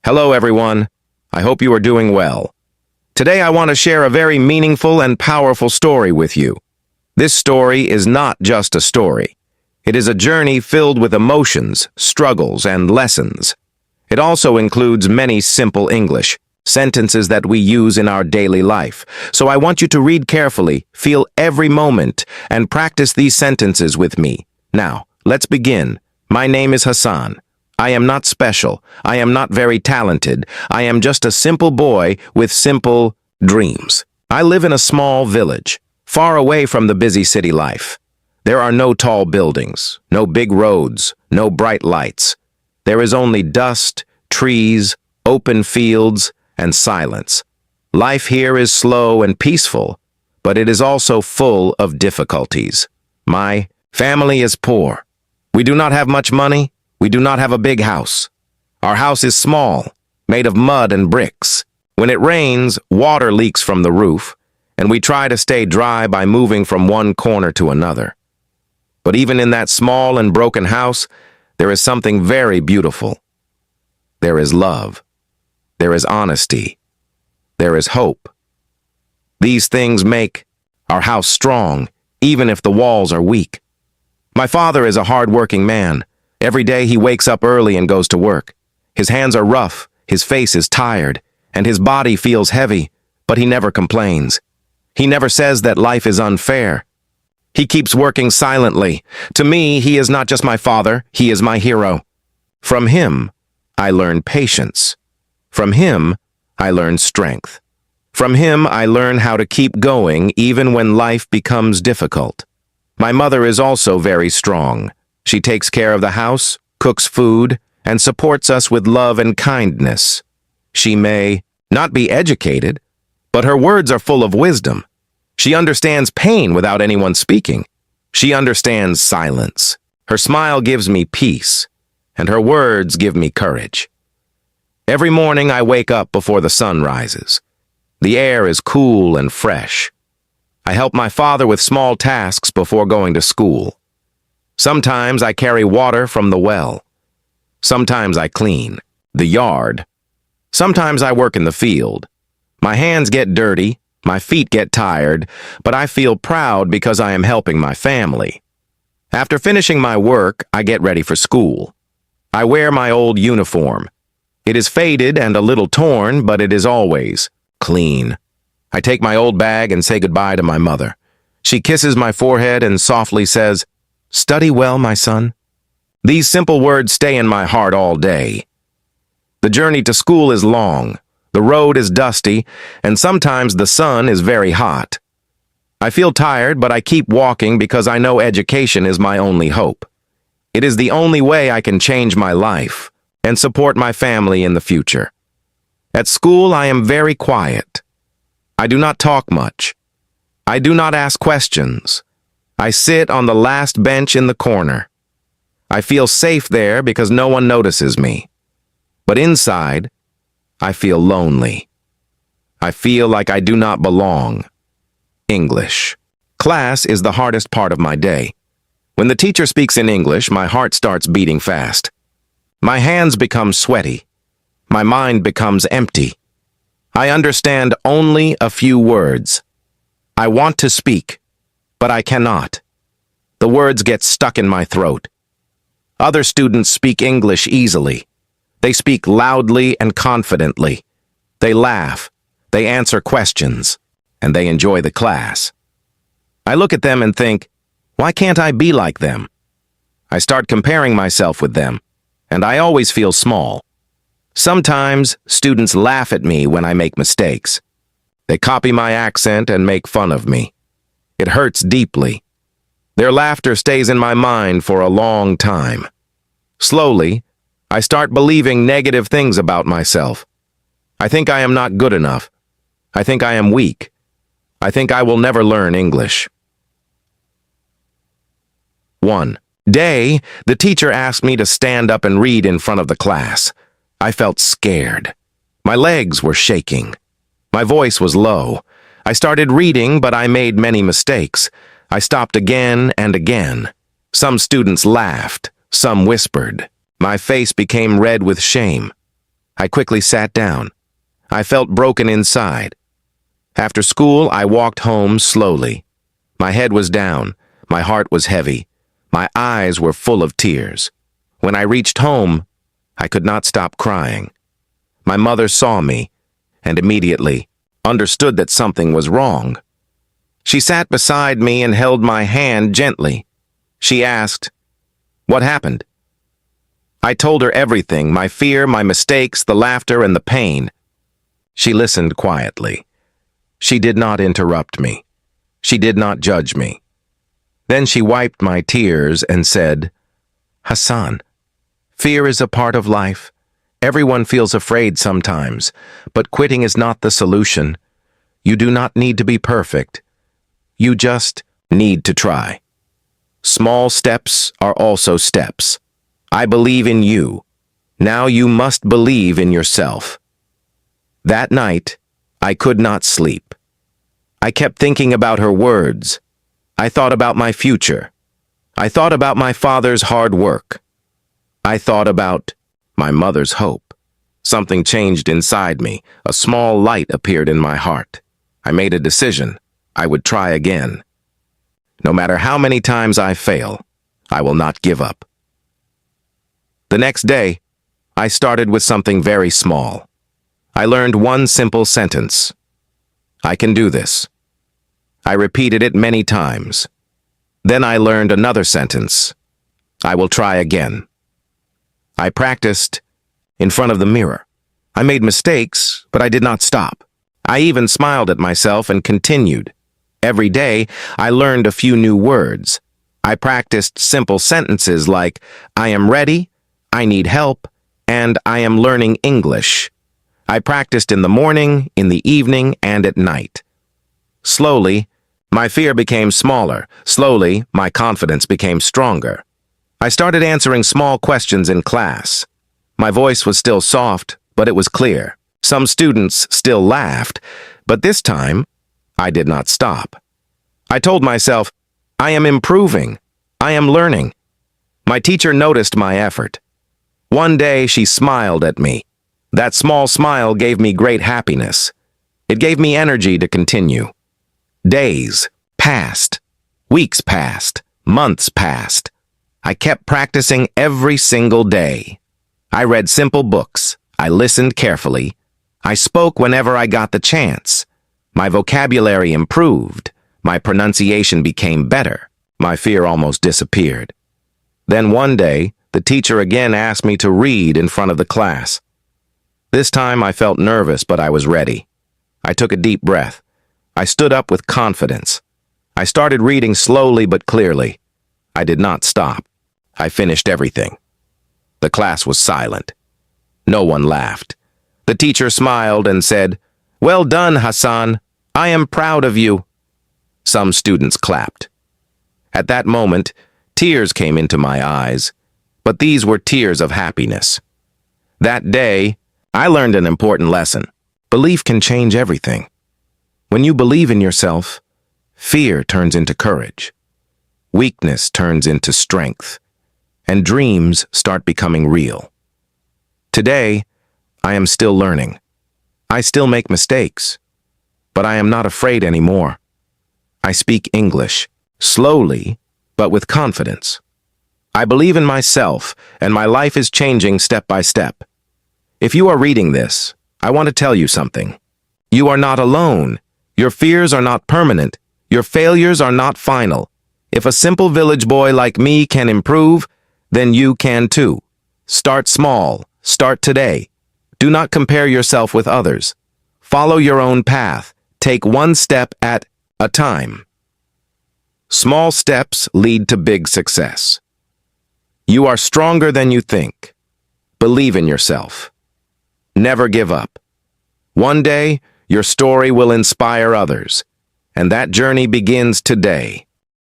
Hello, everyone. I hope you are doing well. Today I want to share a very meaningful and powerful story with you. This story is not just a story. It is a journey filled with emotions, struggles, and lessons. It also includes many simple English, sentences that we use in our daily life. So I want you to read carefully, feel every moment, and practice these sentences with me. Now, let's begin. My name is Hassan. I am not special. I am not very talented. I am just a simple boy with simple dreams. I live in a small village, far away from the busy city life. There are no tall buildings, no big roads, no bright lights. There is only dust, trees, open fields, and silence. Life here is slow and peaceful, but it is also full of difficulties. My family is poor. We do not have much money. We do not have a big house. Our house is small, made of mud and bricks. When it rains, water leaks from the roof, and we try to stay dry by moving from one corner to another. But even in that small and broken house, there is something very beautiful. There is love. There is honesty. There is hope. These things make our house strong, even if the walls are weak. My father is a hard-working man. Every day he wakes up early and goes to work. His hands are rough, his face is tired, and his body feels heavy, but he never complains. He never says that life is unfair. He keeps working silently. To me, he is not just my father, he is my hero. From him, I learn patience. From him, I learn strength. From him, I learn how to keep going even when life becomes difficult. My mother is also very strong. She takes care of the house, cooks food, and supports us with love and kindness. She may not be educated, but her words are full of wisdom. She understands pain without anyone speaking. She understands silence. Her smile gives me peace, and her words give me courage. Every morning I wake up before the sun rises. The air is cool and fresh. I help my father with small tasks before going to school. Sometimes I carry water from the well. Sometimes I clean the yard. Sometimes I work in the field. My hands get dirty, my feet get tired, but I feel proud because I am helping my family. After finishing my work, I get ready for school. I wear my old uniform. It is faded and a little torn, but it is always clean. I take my old bag and say goodbye to my mother. She kisses my forehead and softly says, "Study well, my son." These simple words stay in my heart all day. The journey to school is long, the road is dusty, and sometimes the sun is very hot. I feel tired, but I keep walking because I know education is my only hope. It is the only way I can change my life and support my family in the future. At school, I am very quiet. I do not talk much. I do not ask questions. I sit on the last bench in the corner. I feel safe there because no one notices me. But inside, I feel lonely. I feel like I do not belong. English. Class is the hardest part of my day. When the teacher speaks in English, my heart starts beating fast. My hands become sweaty. My mind becomes empty. I understand only a few words. I want to speak, but I cannot. The words get stuck in my throat. Other students speak English easily. They speak loudly and confidently. They laugh, they answer questions, and they enjoy the class. I look at them and think, why can't I be like them? I start comparing myself with them, and I always feel small. Sometimes students laugh at me when I make mistakes. They copy my accent and make fun of me. It hurts deeply. Their laughter stays in my mind for a long time. Slowly, I start believing negative things about myself. I think I am not good enough. I think I am weak. I think I will never learn English. 1. Day, the teacher asked me to stand up and read in front of the class. I felt scared. My legs were shaking. My voice was low. I started reading, but I made many mistakes. I stopped again and again. Some students laughed. Some whispered. My face became red with shame. I quickly sat down. I felt broken inside. After school, I walked home slowly. My head was down. My heart was heavy. My eyes were full of tears. When I reached home, I could not stop crying. My mother saw me and immediately understood that something was wrong. She sat beside me and held my hand gently. She asked, "What happened?" I told her everything, my fear, my mistakes, the laughter, and the pain. She listened quietly. She did not interrupt me. She did not judge me. Then she wiped my tears and said, "Hassan, fear is a part of life. Everyone feels afraid sometimes, but quitting is not the solution. You do not need to be perfect. You just need to try. Small steps are also steps. I believe in you. Now you must believe in yourself." That night, I could not sleep. I kept thinking about her words. I thought about my future. I thought about my father's hard work. I thought about my mother's hope. Something changed inside me. A small light appeared in my heart. I made a decision. I would try again. No matter how many times I fail, I will not give up. The next day, I started with something very small. I learned one simple sentence. I can do this. I repeated it many times. Then I learned another sentence. I will try again. I practiced in front of the mirror. I made mistakes, but I did not stop. I even smiled at myself and continued. Every day, I learned a few new words. I practiced simple sentences like, "I am ready," "I need help," and "I am learning English." I practiced in the morning, in the evening, and at night. Slowly, my fear became smaller. Slowly, my confidence became stronger. I started answering small questions in class. My voice was still soft, but it was clear. Some students still laughed, but this time, I did not stop. I told myself, I am improving. I am learning. My teacher noticed my effort. One day, she smiled at me. That small smile gave me great happiness. It gave me energy to continue. Days passed. Weeks passed. Months passed. I kept practicing every single day. I read simple books. I listened carefully. I spoke whenever I got the chance. My vocabulary improved. My pronunciation became better. My fear almost disappeared. Then one day, the teacher again asked me to read in front of the class. This time I felt nervous, but I was ready. I took a deep breath. I stood up with confidence. I started reading slowly but clearly. I did not stop. I finished everything. The class was silent. No one laughed. The teacher smiled and said, "Well done, Hassan. I am proud of you." Some students clapped. At that moment, tears came into my eyes, but these were tears of happiness. That day, I learned an important lesson. Belief can change everything. When you believe in yourself, fear turns into courage. Weakness turns into strength, and dreams start becoming real. Today, I am still learning. I still make mistakes, but I am not afraid anymore. I speak English, slowly, but with confidence. I believe in myself, and my life is changing step by step. If you are reading this, I want to tell you something. You are not alone. Your fears are not permanent. Your failures are not final. If a simple village boy like me can improve, then you can too. Start small. Start today. Do not compare yourself with others. Follow your own path. Take one step at a time. Small steps lead to big success. You are stronger than you think. Believe in yourself. Never give up. One day, your story will inspire others, and that journey begins today.